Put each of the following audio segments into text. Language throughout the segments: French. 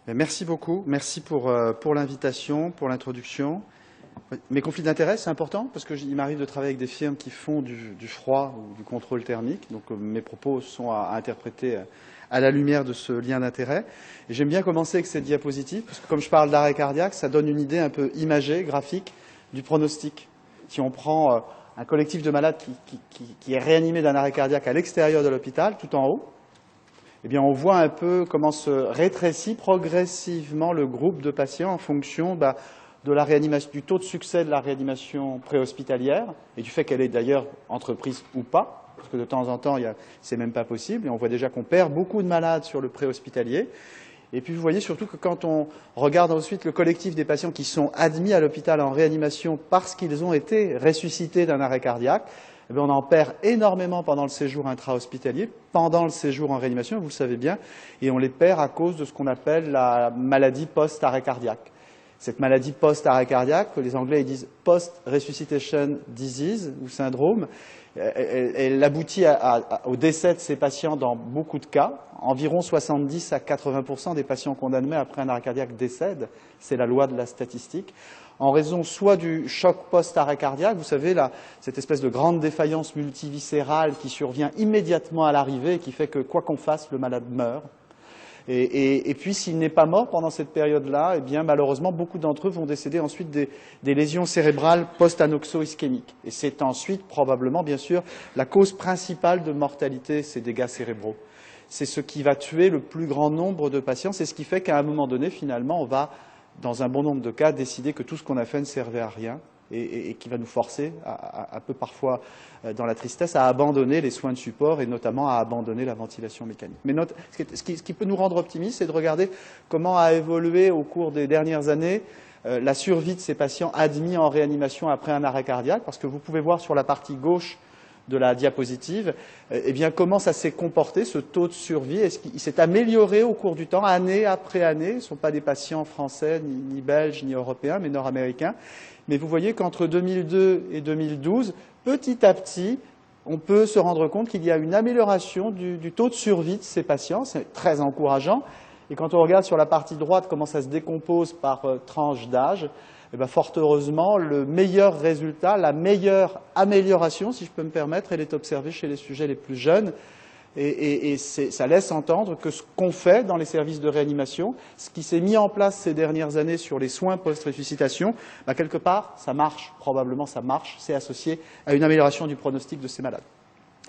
Merci beaucoup. Merci pour l'invitation, pour l'introduction. Mes conflits d'intérêts, c'est important parce qu'il m'arrive de travailler avec des firmes qui font du froid ou du contrôle thermique. Donc mes propos sont à interpréter à la lumière de ce lien d'intérêt. Et j'aime bien commencer avec cette diapositive parce que comme je parle d'arrêt cardiaque, ça donne une idée un peu imagée, graphique, du pronostic. Si on prend un collectif de malades qui est réanimé d'un arrêt cardiaque à l'extérieur de l'hôpital, tout en haut, eh bien, on voit un peu comment se rétrécit progressivement le groupe de patients en fonction de la réanimation, du taux de succès de la réanimation préhospitalière et du fait qu'elle est d'ailleurs entreprise ou pas, parce que de temps en temps, c'est même pas possible. Et on voit déjà qu'on perd beaucoup de malades sur le préhospitalier. Et puis, vous voyez surtout que quand on regarde ensuite le collectif des patients qui sont admis à l'hôpital en réanimation parce qu'ils ont été ressuscités d'un arrêt cardiaque, eh bien, on en perd énormément pendant le séjour intra-hospitalier, pendant le séjour en réanimation, vous le savez bien, et on les perd à cause de ce qu'on appelle la maladie post-arrêt cardiaque. Cette maladie post-arrêt cardiaque, que les Anglais disent post-resuscitation disease ou syndrome, elle aboutit au décès de ces patients dans beaucoup de cas. Environ 70 à 80% des patients qu'on admet après un arrêt cardiaque décèdent. C'est la loi de la statistique. En raison soit du choc post-arrêt cardiaque, vous savez, cette espèce de grande défaillance multiviscérale qui survient immédiatement à l'arrivée et qui fait que, quoi qu'on fasse, le malade meurt. Et puis, s'il n'est pas mort pendant cette période-là, eh bien, malheureusement, beaucoup d'entre eux vont décéder ensuite des lésions cérébrales post-anoxo-ischémiques. Et c'est ensuite, probablement, bien sûr, la cause principale de mortalité, ces dégâts cérébraux. C'est ce qui va tuer le plus grand nombre de patients. C'est ce qui fait qu'à un moment donné, finalement, on va, dans un bon nombre de cas, décider que tout ce qu'on a fait ne servait à rien et qui va nous forcer, un peu parfois dans la tristesse, à abandonner les soins de support et notamment à abandonner la ventilation mécanique. Mais ce qui peut nous rendre optimistes, c'est de regarder comment a évolué au cours des dernières années la survie de ces patients admis en réanimation après un arrêt cardiaque, parce que vous pouvez voir sur la partie gauche de la diapositive, eh bien, comment ça s'est comporté, ce taux de survie. Est-ce qu'il s'est amélioré au cours du temps, année après année? Ce ne sont pas des patients français, ni belges, ni européens, mais nord-américains. Mais vous voyez qu'entre 2002 et 2012, petit à petit, on peut se rendre compte qu'il y a une amélioration du taux de survie de ces patients. C'est très encourageant. Et quand on regarde sur la partie droite comment ça se décompose par tranche d'âge, eh bien, fort heureusement, le meilleur résultat, la meilleure amélioration, si je peux me permettre, elle est observée chez les sujets les plus jeunes. Et ça laisse entendre que ce qu'on fait dans les services de réanimation, ce qui s'est mis en place ces dernières années sur les soins post-ressuscitation, ben, quelque part, ça marche, probablement ça marche, c'est associé à une amélioration du pronostic de ces malades.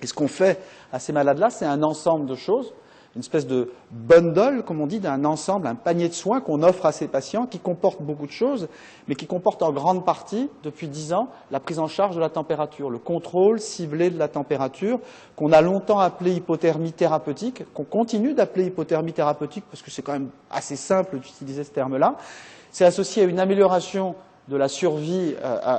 Et ce qu'on fait à ces malades-là, c'est un ensemble de choses, une espèce de bundle, comme on dit, d'un ensemble, un panier de soins qu'on offre à ces patients qui comporte beaucoup de choses, mais qui comporte en grande partie, depuis 10 ans, la prise en charge de la température, le contrôle ciblé de la température, qu'on a longtemps appelé hypothermie thérapeutique, qu'on continue d'appeler hypothermie thérapeutique, parce que c'est quand même assez simple d'utiliser ce terme-là. C'est associé à une amélioration de la survie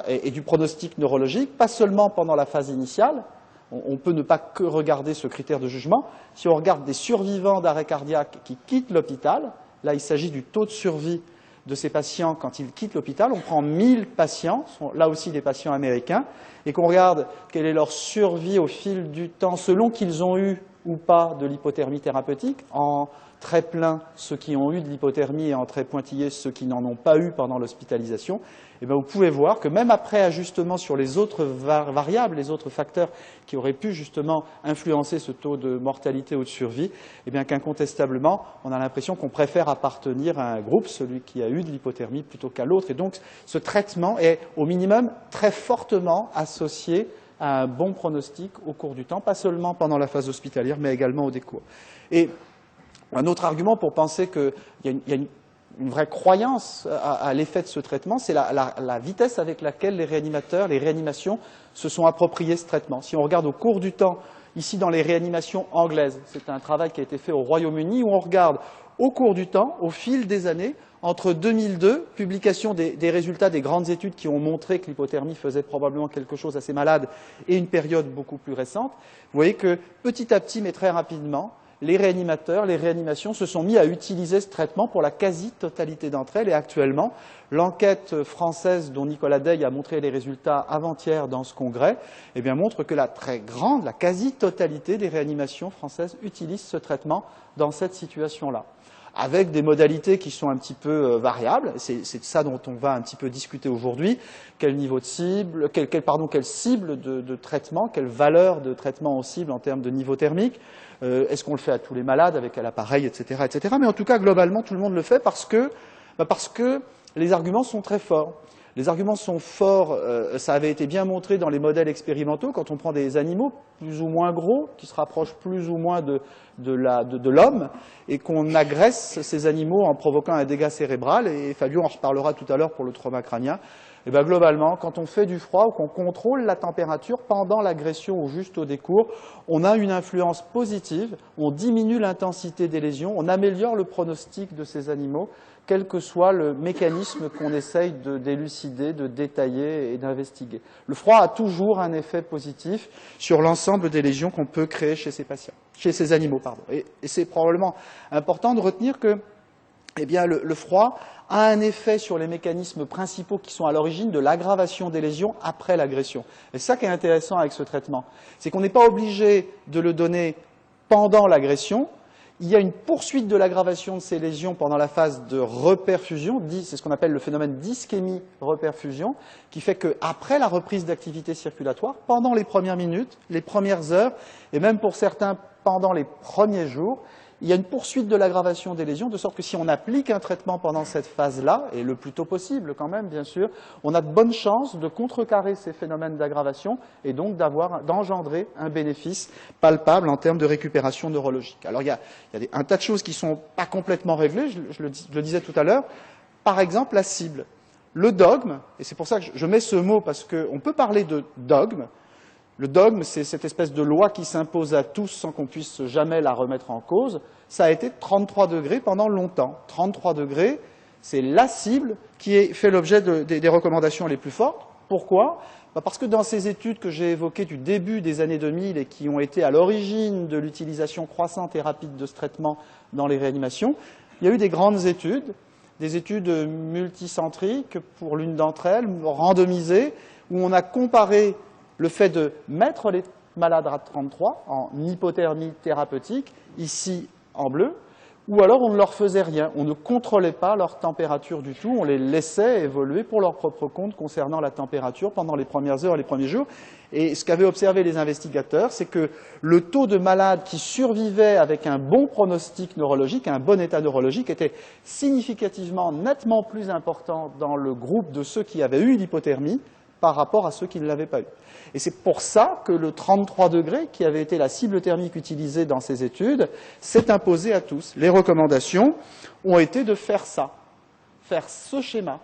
et du pronostic neurologique, pas seulement pendant la phase initiale. On peut ne pas que regarder ce critère de jugement. Si on regarde des survivants d'arrêt cardiaque qui quittent l'hôpital, là il s'agit du taux de survie de ces patients quand ils quittent l'hôpital. On prend 1000 patients, ce sont là aussi des patients américains, et qu'on regarde quelle est leur survie au fil du temps selon qu'ils ont eu ou pas de l'hypothermie thérapeutique, en très plein ceux qui ont eu de l'hypothermie et en très pointillé ceux qui n'en ont pas eu pendant l'hospitalisation, et bien vous pouvez voir que même après ajustement sur les autres variables, les autres facteurs qui auraient pu justement influencer ce taux de mortalité ou de survie, et bien qu'incontestablement, on a l'impression qu'on préfère appartenir à un groupe, celui qui a eu de l'hypothermie, plutôt qu'à l'autre. Et donc ce traitement est au minimum très fortement associé à un bon pronostic au cours du temps, pas seulement pendant la phase hospitalière, mais également au décours. Et un autre argument pour penser qu'il y a une vraie croyance à l'effet de ce traitement, c'est la vitesse avec laquelle les réanimateurs, les réanimations se sont appropriés ce traitement. Si on regarde au cours du temps, ici dans les réanimations anglaises, c'est un travail qui a été fait au Royaume-Uni, où on regarde au cours du temps, au fil des années, entre 2002, publication des résultats des grandes études qui ont montré que l'hypothermie faisait probablement quelque chose à ces malades, et une période beaucoup plus récente, vous voyez que petit à petit, mais très rapidement, les réanimateurs, les réanimations se sont mis à utiliser ce traitement pour la quasi-totalité d'entre elles. Et actuellement, l'enquête française dont Nicolas Dey a montré les résultats avant-hier dans ce congrès, eh bien, montre que la quasi-totalité des réanimations françaises utilisent ce traitement dans cette situation-là. avec des modalités qui sont un petit peu variables. C'est de ça dont on va un petit peu discuter aujourd'hui. Quel niveau de cible, quelle cible de traitement, quelle valeur de traitement on cible en termes de niveau thermique. Est-ce qu'on le fait à tous les malades avec l'appareil, etc., etc. Mais en tout cas, globalement, tout le monde le fait parce que les arguments sont très forts. Les arguments sont forts, ça avait été bien montré dans les modèles expérimentaux, quand on prend des animaux plus ou moins gros, qui se rapprochent plus ou moins de l'homme, et qu'on agresse ces animaux en provoquant un dégât cérébral, et Fabio en reparlera tout à l'heure pour le trauma crânien. Et bien globalement, quand on fait du froid ou qu'on contrôle la température pendant l'agression ou juste au décours, on a une influence positive, on diminue l'intensité des lésions, on améliore le pronostic de ces animaux, quel que soit le mécanisme qu'on essaye d'élucider, de détailler et d'investiguer. Le froid a toujours un effet positif sur l'ensemble des lésions qu'on peut créer chez ces patients, chez ces animaux, pardon. Et c'est probablement important de retenir que, eh bien, le froid a un effet sur les mécanismes principaux qui sont à l'origine de l'aggravation des lésions après l'agression. Et c'est ça qui est intéressant avec ce traitement, c'est qu'on n'est pas obligé de le donner pendant l'agression. Il y a une poursuite de l'aggravation de ces lésions pendant la phase de reperfusion, c'est ce qu'on appelle le phénomène d'ischémie-reperfusion, qui fait qu'après la reprise d'activité circulatoire, pendant les premières minutes, les premières heures, et même pour certains pendant les premiers jours, il y a une poursuite de l'aggravation des lésions, de sorte que si on applique un traitement pendant cette phase-là, et le plus tôt possible quand même, bien sûr, on a de bonnes chances de contrecarrer ces phénomènes d'aggravation et donc d'engendrer un bénéfice palpable en termes de récupération neurologique. Alors il y a un tas de choses qui ne sont pas complètement réglées, je le disais tout à l'heure. Par exemple, la cible. Le dogme, et c'est pour ça que je mets ce mot parce qu'on peut parler de dogme. Le dogme, c'est cette espèce de loi qui s'impose à tous sans qu'on puisse jamais la remettre en cause. Ça a été 33 degrés pendant longtemps. 33 degrés, c'est la cible qui fait l'objet des recommandations les plus fortes. Pourquoi ? Parce que dans ces études que j'ai évoquées du début des années 2000 et qui ont été à l'origine de l'utilisation croissante et rapide de ce traitement dans les réanimations, il y a eu des grandes études, des études multicentriques pour l'une d'entre elles, randomisées, où on a comparé le fait de mettre les malades à 33 en hypothermie thérapeutique, ici en bleu, ou alors on ne leur faisait rien, on ne contrôlait pas leur température du tout, on les laissait évoluer pour leur propre compte concernant la température pendant les premières heures, les premiers jours. Et ce qu'avaient observé les investigateurs, c'est que le taux de malades qui survivaient avec un bon pronostic neurologique, un bon état neurologique, était significativement, nettement plus important dans le groupe de ceux qui avaient eu l'hypothermie par rapport à ceux qui ne l'avaient pas eu. Et c'est pour ça que le 33 degrés, qui avait été la cible thermique utilisée dans ces études, s'est imposé à tous. Les recommandations ont été de faire ça, faire ce schéma,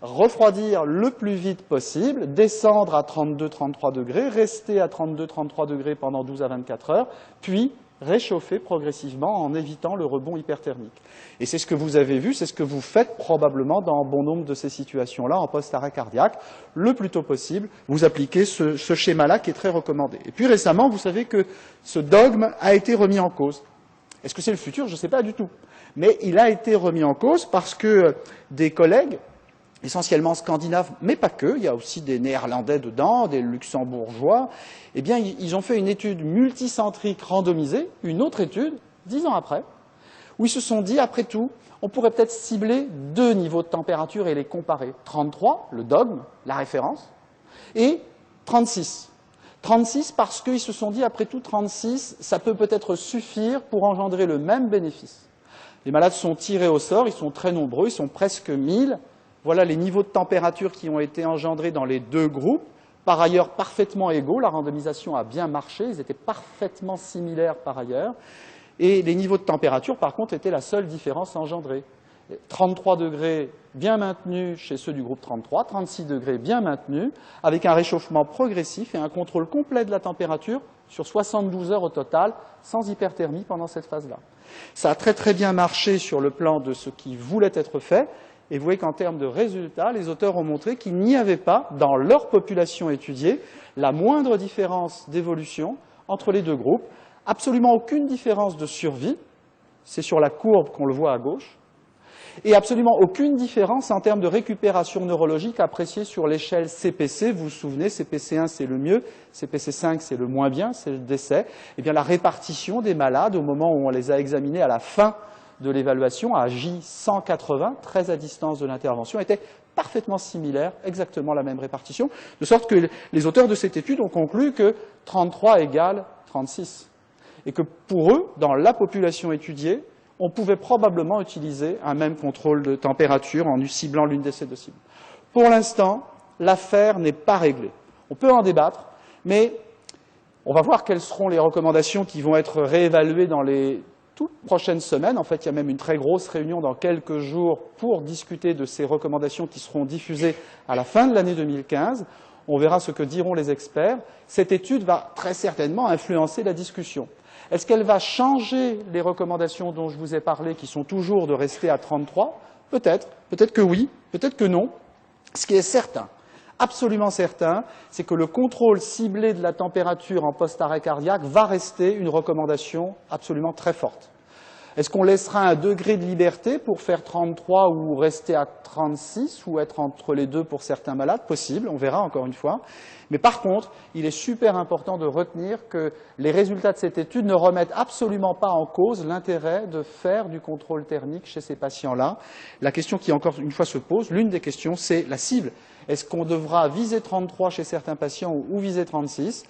refroidir le plus vite possible, descendre à 32-33 degrés, rester à 32-33 degrés pendant 12 à 24 heures, puis réchauffer progressivement en évitant le rebond hyperthermique. Et c'est ce que vous avez vu, c'est ce que vous faites probablement dans bon nombre de ces situations-là en post-arrêt cardiaque. Le plus tôt possible, vous appliquez ce schéma-là qui est très recommandé. Et puis récemment, vous savez que ce dogme a été remis en cause. Est-ce que c'est le futur ? Je ne sais pas du tout. Mais il a été remis en cause parce que des collègues, essentiellement scandinaves, mais pas que, il y a aussi des néerlandais dedans, des luxembourgeois, eh bien, ils ont fait une étude multicentrique randomisée, une autre étude, 10 ans après, où ils se sont dit, après tout, on pourrait peut-être cibler deux niveaux de température et les comparer. 33, le dogme, la référence, et 36. 36 parce qu'ils se sont dit, après tout, 36, ça peut peut-être suffire pour engendrer le même bénéfice. Les malades sont tirés au sort, ils sont très nombreux, ils sont presque 1000. Voilà les niveaux de température qui ont été engendrés dans les deux groupes, par ailleurs parfaitement égaux, la randomisation a bien marché, ils étaient parfaitement similaires par ailleurs, et les niveaux de température, par contre, étaient la seule différence engendrée. 33 degrés bien maintenus chez ceux du groupe 33, 36 degrés bien maintenus, avec un réchauffement progressif et un contrôle complet de la température sur 72 heures au total, sans hyperthermie pendant cette phase-là. Ça a très très bien marché sur le plan de ce qui voulait être fait, et vous voyez qu'en termes de résultats, les auteurs ont montré qu'il n'y avait pas, dans leur population étudiée, la moindre différence d'évolution entre les deux groupes, absolument aucune différence de survie, c'est sur la courbe qu'on le voit à gauche, et absolument aucune différence en termes de récupération neurologique appréciée sur l'échelle CPC. Vous vous souvenez, CPC1 c'est le mieux, CPC5 c'est le moins bien, c'est le décès. Eh bien, la répartition des malades au moment où on les a examinés à la fin de l'évaluation à J180, très à distance de l'intervention, était parfaitement similaire, exactement la même répartition, de sorte que les auteurs de cette étude ont conclu que 33 égale 36. Et que pour eux, dans la population étudiée, on pouvait probablement utiliser un même contrôle de température en ciblant l'une de ces deux cibles. Pour l'instant, l'affaire n'est pas réglée. On peut en débattre, mais on va voir quelles seront les recommandations qui vont être réévaluées dans les toutes prochaines semaines. En fait, il y a même une très grosse réunion dans quelques jours pour discuter de ces recommandations qui seront diffusées à la fin de l'année 2015. On verra ce que diront les experts. Cette étude va très certainement influencer la discussion. Est-ce qu'elle va changer les recommandations dont je vous ai parlé, qui sont toujours de rester à 33 ? Peut-être. Peut-être que oui, peut-être que non. Ce qui est certain, absolument certain, c'est que le contrôle ciblé de la température en post-arrêt cardiaque va rester une recommandation absolument très forte. Est-ce qu'on laissera un degré de liberté pour faire 33 ou rester à 36 ou être entre les deux pour certains malades? Possible, on verra encore une fois. Mais par contre, il est super important de retenir que les résultats de cette étude ne remettent absolument pas en cause l'intérêt de faire du contrôle thermique chez ces patients-là. La question qui, encore une fois, se pose, l'une des questions, c'est la cible. Est-ce qu'on devra viser 33 chez certains patients ou viser 36?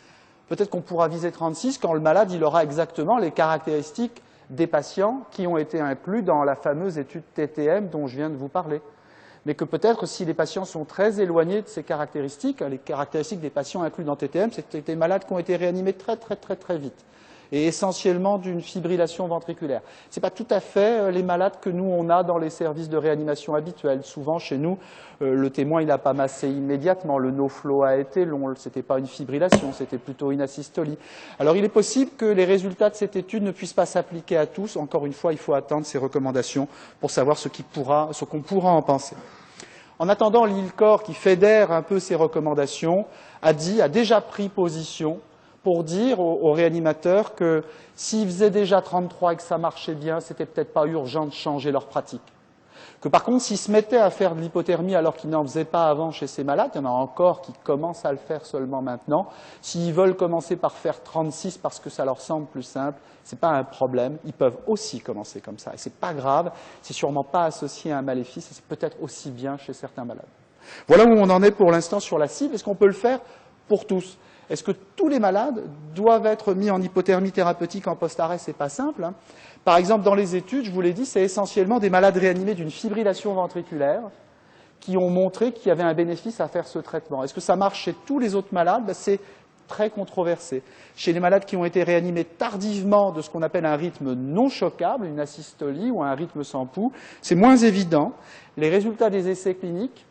Peut-être qu'on pourra viser 36 quand le malade il aura exactement les caractéristiques des patients qui ont été inclus dans la fameuse étude TTM dont je viens de vous parler. Mais que peut-être si les patients sont très éloignés de ces caractéristiques, les caractéristiques des patients inclus dans TTM, c'était des malades qui ont été réanimés très vite, et essentiellement d'une fibrillation ventriculaire. Ce n'est pas tout à fait les malades que nous, on a dans les services de réanimation habituels. Souvent, chez nous, le témoin, il n'a pas massé immédiatement. Le no-flow a été long. Ce n'était pas une fibrillation, c'était plutôt une asystolie. Alors, il est possible que les résultats de cette étude ne puissent pas s'appliquer à tous. Encore une fois, il faut attendre ces recommandations pour savoir ce qu'on pourra en penser. En attendant, l'ILCOR, qui fédère un peu ces recommandations, a déjà pris position pour dire aux réanimateurs que s'ils faisaient déjà 33 et que ça marchait bien, c'était peut-être pas urgent de changer leur pratique. Que par contre, s'ils se mettaient à faire de l'hypothermie alors qu'ils n'en faisaient pas avant chez ces malades, il y en a encore qui commencent à le faire seulement maintenant, s'ils veulent commencer par faire 36 parce que ça leur semble plus simple, ce n'est pas un problème, ils peuvent aussi commencer comme ça. Et ce n'est pas grave, c'est sûrement pas associé à un maléfice, et c'est peut-être aussi bien chez certains malades. Voilà où on en est pour l'instant sur la cible. Est-ce qu'on peut le faire pour tous ? Est-ce que tous les malades doivent être mis en hypothermie thérapeutique en post-arrêt? Ce n'est pas simple. Par exemple, dans les études, je vous l'ai dit, c'est essentiellement des malades réanimés d'une fibrillation ventriculaire qui ont montré qu'il y avait un bénéfice à faire ce traitement. Est-ce que ça marche chez tous les autres malades? C'est très controversé. Chez les malades qui ont été réanimés tardivement de ce qu'on appelle un rythme non choquable, une asystolie ou un rythme sans pouls, c'est moins évident. Les résultats des essais cliniques,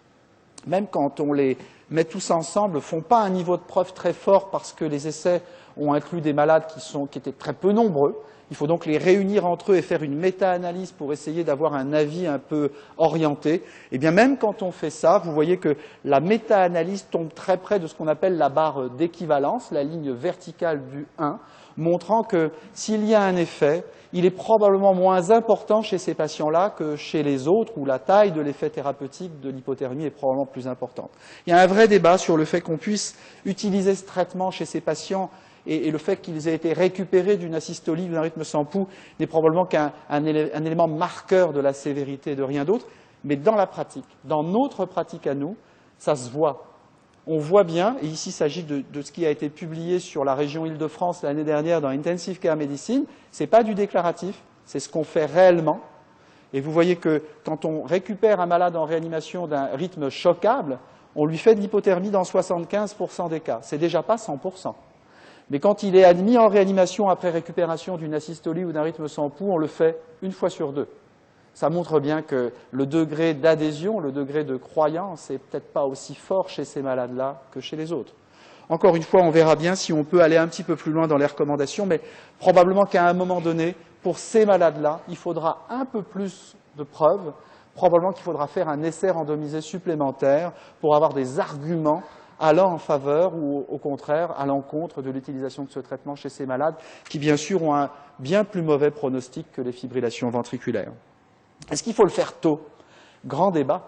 même quand on les met tous ensemble, ne font pas un niveau de preuve très fort parce que les essais ont inclus des malades qui étaient très peu nombreux. Il faut donc les réunir entre eux et faire une méta-analyse pour essayer d'avoir un avis un peu orienté. Et bien même quand on fait ça, vous voyez que la méta-analyse tombe très près de ce qu'on appelle la barre d'équivalence, la ligne verticale du 1, montrant que s'il y a un effet, il est probablement moins important chez ces patients-là que chez les autres, où la taille de l'effet thérapeutique de l'hypothermie est probablement plus importante. Il y a un vrai débat sur le fait qu'on puisse utiliser ce traitement chez ces patients et le fait qu'ils aient été récupérés d'une asystolie ou d'un rythme sans pouls n'est probablement qu'un élément marqueur de la sévérité, de rien d'autre. Mais dans la pratique, dans notre pratique à nous, ça se voit. On voit bien, et ici il s'agit de ce qui a été publié sur la région Île-de-France l'année dernière dans Intensive Care Medicine, ce n'est pas du déclaratif, c'est ce qu'on fait réellement. Et vous voyez que quand on récupère un malade en réanimation d'un rythme choquable, on lui fait de l'hypothermie dans 75% des cas. C'est déjà pas 100%. Mais quand il est admis en réanimation après récupération d'une asystolie ou d'un rythme sans pouls, on le fait une fois sur deux. Ça montre bien que le degré d'adhésion, le degré de croyance n'est peut-être pas aussi fort chez ces malades-là que chez les autres. Encore une fois, on verra bien si on peut aller un petit peu plus loin dans les recommandations, mais probablement qu'à un moment donné, pour ces malades-là, il faudra un peu plus de preuves, probablement qu'il faudra faire un essai randomisé supplémentaire pour avoir des arguments allant en faveur ou au contraire à l'encontre de l'utilisation de ce traitement chez ces malades qui, bien sûr, ont un bien plus mauvais pronostic que les fibrillations ventriculaires. Est-ce qu'il faut le faire tôt? Grand débat,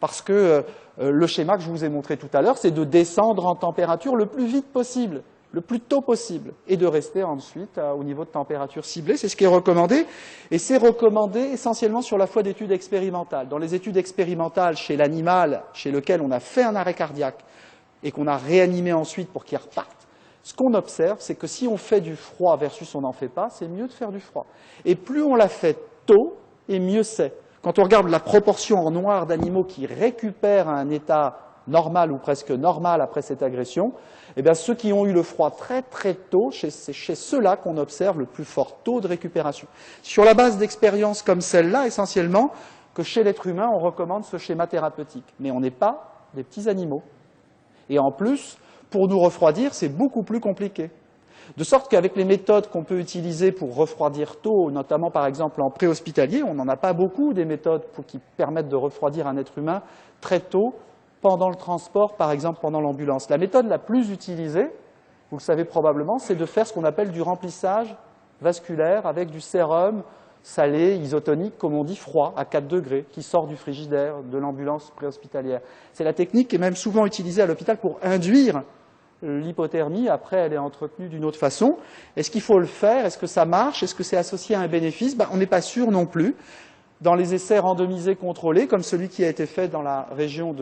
parce que le schéma que je vous ai montré tout à l'heure, c'est de descendre en température le plus vite possible. le plus tôt possible et de rester ensuite au niveau de température ciblée. C'est ce qui est recommandé et c'est recommandé essentiellement sur la foi d'études expérimentales. Dans les études expérimentales chez l'animal, chez lequel on a fait un arrêt cardiaque et qu'on a réanimé ensuite pour qu'il reparte, ce qu'on observe, c'est que si on fait du froid versus on n'en fait pas, c'est mieux de faire du froid. Et plus on l'a fait tôt, et mieux c'est. Quand on regarde la proportion en noir d'animaux qui récupèrent un état normal ou presque normal après cette agression, eh bien, ceux qui ont eu le froid très très tôt, c'est chez ceux-là qu'on observe le plus fort taux de récupération. Sur la base d'expériences comme celle-là, essentiellement, que chez l'être humain, on recommande ce schéma thérapeutique. Mais on n'est pas des petits animaux. Et en plus, pour nous refroidir, c'est beaucoup plus compliqué. De sorte qu'avec les méthodes qu'on peut utiliser pour refroidir tôt, notamment par exemple en préhospitalier, on n'en a pas beaucoup des méthodes qui permettent de refroidir un être humain très tôt, pendant le transport, par exemple pendant l'ambulance. La méthode la plus utilisée, vous le savez probablement, c'est de faire ce qu'on appelle du remplissage vasculaire avec du sérum salé, isotonique, comme on dit, froid, à 4 degrés, qui sort du frigidaire de l'ambulance préhospitalière. C'est la technique qui est même souvent utilisée à l'hôpital pour induire l'hypothermie. Après, elle est entretenue d'une autre façon. Est-ce qu'il faut le faire? Est-ce que ça marche? Est-ce que c'est associé à un bénéfice? On n'est pas sûr non plus. Dans les essais randomisés contrôlés, comme celui qui a été fait dans la région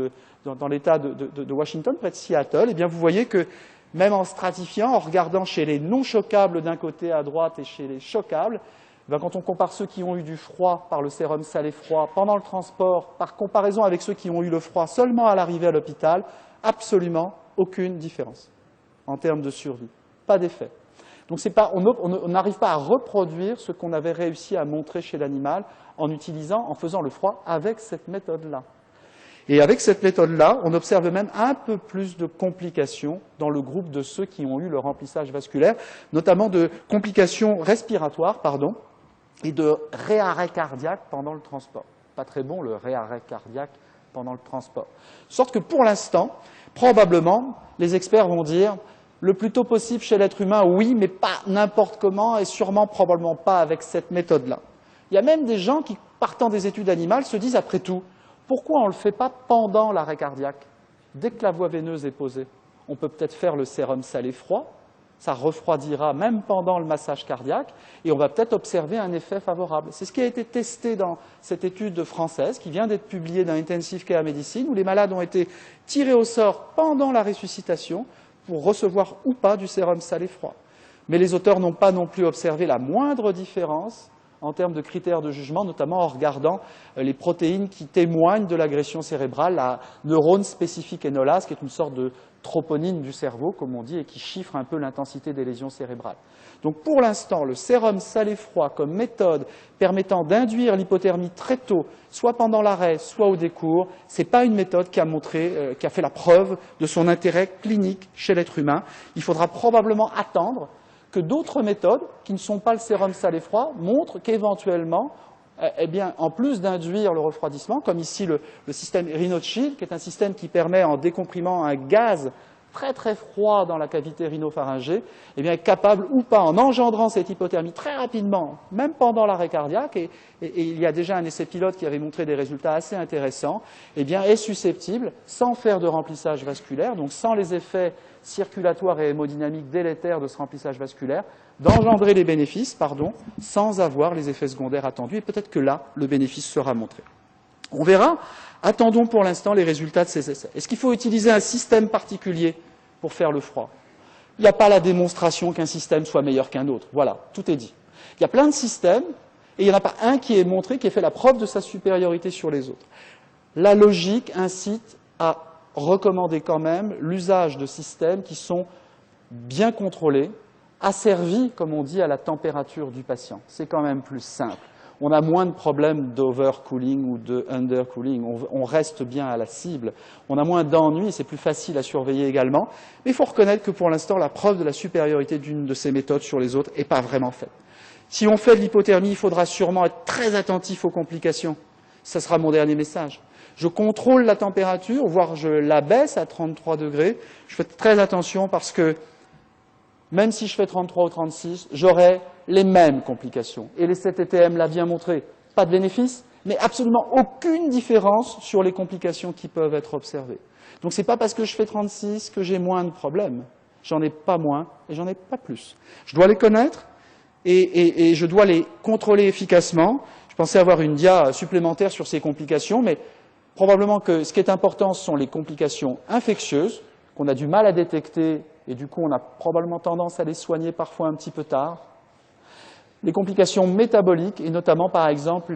dans l'État de Washington, près de Seattle, eh bien, vous voyez que même en stratifiant, en regardant chez les non choquables d'un côté à droite et chez les choquables, quand on compare ceux qui ont eu du froid par le sérum salé froid pendant le transport, par comparaison avec ceux qui ont eu le froid seulement à l'arrivée à l'hôpital, absolument aucune différence en termes de survie. Pas d'effet. Donc on n'arrive pas à reproduire ce qu'on avait réussi à montrer chez l'animal en faisant le froid avec cette méthode-là. Et avec cette méthode-là, on observe même un peu plus de complications dans le groupe de ceux qui ont eu le remplissage vasculaire, notamment de complications respiratoires, et de réarrêt cardiaque pendant le transport. Pas très bon le réarrêt cardiaque pendant le transport. De sorte que pour l'instant, probablement, les experts vont dire le plus tôt possible chez l'être humain, oui, mais pas n'importe comment et sûrement probablement pas avec cette méthode-là. Il y a même des gens qui, partant des études animales, se disent après tout, pourquoi on ne le fait pas pendant l'arrêt cardiaque? Dès que la voie veineuse est posée, on peut peut-être faire le sérum salé froid, ça refroidira même pendant le massage cardiaque et on va peut-être observer un effet favorable. C'est ce qui a été testé dans cette étude française qui vient d'être publiée dans Intensive Care Medicine où les malades ont été tirés au sort pendant la ressuscitation pour recevoir ou pas du sérum salé froid. Mais les auteurs n'ont pas non plus observé la moindre différence en termes de critères de jugement, notamment en regardant les protéines qui témoignent de l'agression cérébrale, la neurone spécifique énolase, qui est une sorte de troponine du cerveau, comme on dit, et qui chiffre un peu l'intensité des lésions cérébrales. Donc pour l'instant, le sérum salé-froid comme méthode permettant d'induire l'hypothermie très tôt, soit pendant l'arrêt, soit au décours, ce n'est pas une méthode qui a fait la preuve de son intérêt clinique chez l'être humain. Il faudra probablement attendre que d'autres méthodes, qui ne sont pas le sérum salé-froid, montrent qu'éventuellement, en plus d'induire le refroidissement, comme ici le système Rhinoshield, qui est un système qui permet, en décomprimant un gaz très très froid dans la cavité rhinopharyngée, est capable ou pas, en engendrant cette hypothermie très rapidement, même pendant l'arrêt cardiaque, et il y a déjà un essai pilote qui avait montré des résultats assez intéressants, est susceptible, sans faire de remplissage vasculaire, donc sans les effets circulatoires et hémodynamiques délétères de ce remplissage vasculaire, d'engendrer les bénéfices, sans avoir les effets secondaires attendus, et peut-être que là, le bénéfice sera montré. On verra. Attendons pour l'instant les résultats de ces essais. Est-ce qu'il faut utiliser un système particulier pour faire le froid? Il n'y a pas la démonstration qu'un système soit meilleur qu'un autre. Voilà, tout est dit. Il y a plein de systèmes, et il n'y en a pas un qui est montré, qui ait fait la preuve de sa supériorité sur les autres. La logique incite à recommander quand même l'usage de systèmes qui sont bien contrôlés, asservis, comme on dit, à la température du patient. C'est quand même plus simple. On a moins de problèmes d'overcooling ou de undercooling. On reste bien à la cible. On a moins d'ennuis, c'est plus facile à surveiller également. Mais il faut reconnaître que pour l'instant, la preuve de la supériorité d'une de ces méthodes sur les autres n'est pas vraiment faite. Si on fait de l'hypothermie, il faudra sûrement être très attentif aux complications. Ce sera mon dernier message. Je contrôle la température, voire je la baisse à 33 degrés. Je fais très attention parce que même si je fais 33 ou 36, j'aurai les mêmes complications. Et les 7 ETM l'a bien montré. Pas de bénéfice, mais absolument aucune différence sur les complications qui peuvent être observées. Donc ce n'est pas parce que je fais 36 que j'ai moins de problèmes. j'en ai pas moins et j'en ai pas plus. Je dois les connaître et je dois les contrôler efficacement. Je pensais avoir une dia supplémentaire sur ces complications, mais probablement que ce qui est important, ce sont les complications infectieuses, qu'on a du mal à détecter et du coup on a probablement tendance à les soigner parfois un petit peu tard. Les complications métaboliques et notamment par exemple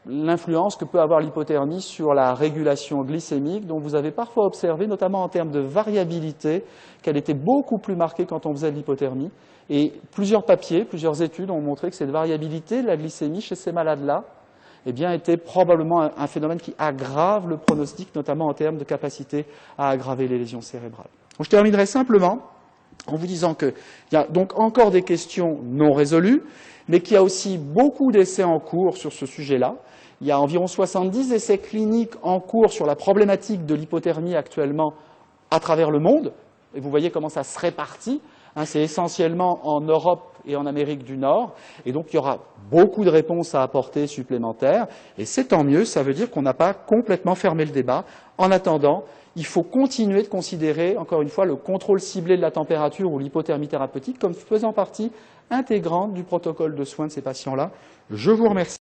l'influence que peut avoir l'hypothermie sur la régulation glycémique, dont vous avez parfois observé, notamment en termes de variabilité, qu'elle était beaucoup plus marquée quand on faisait de l'hypothermie. Et plusieurs papiers, plusieurs études ont montré que cette variabilité de la glycémie chez ces malades-là eh bien, était probablement un phénomène qui aggrave le pronostic, notamment en termes de capacité à aggraver les lésions cérébrales. Donc, je terminerai simplement en vous disant qu'il y a donc encore des questions non résolues, mais qu'il y a aussi beaucoup d'essais en cours sur ce sujet-là. Il y a environ 70 essais cliniques en cours sur la problématique de l'hypothermie actuellement à travers le monde. Et vous voyez comment ça se répartit. C'est essentiellement en Europe et en Amérique du Nord. Et donc, il y aura beaucoup de réponses à apporter supplémentaires. Et c'est tant mieux, ça veut dire qu'on n'a pas complètement fermé le débat. En attendant, il faut continuer de considérer, encore une fois, le contrôle ciblé de la température ou l'hypothermie thérapeutique comme faisant partie intégrante du protocole de soins de ces patients-là. Je vous remercie.